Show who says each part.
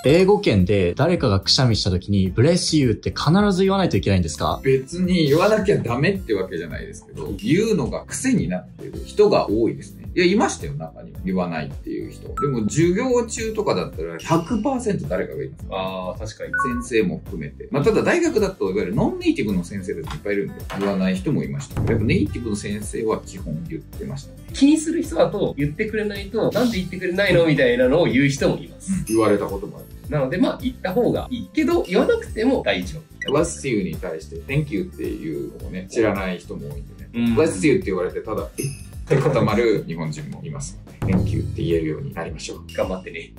Speaker 1: 英語圏で誰かがくしゃみした時に bless you って必ず言わないといけないんですか？
Speaker 2: 別に言わなきゃダメってわけじゃないですけど、言うのが癖になってる人が多いですね。いや、いましたよ、中には。言わないっていう人。でも、授業中とかだったら 100% 誰かが言います。
Speaker 3: ああ、確かに。
Speaker 2: 先生も含めて。まあ、ただ大学だと、いわゆるノンネイティブの先生たちいっぱいいるんで、言わない人もいました。やっぱネイティブの先生は基本言ってましたね。
Speaker 3: 気にする人だと言ってくれないと、なんで言ってくれないのみたいなのを言う人もいます。
Speaker 2: 言われたこともある。
Speaker 3: なので、まあ、言った方がいいけど、言わなくても大丈夫。
Speaker 2: bless you に対して thank you っていうのをね、知らない人も多いんでね。
Speaker 3: うん
Speaker 2: bless you って言われて、ただ、って固まる日本人もいますので、thank you って言えるようになりましょう。
Speaker 3: 頑張ってね。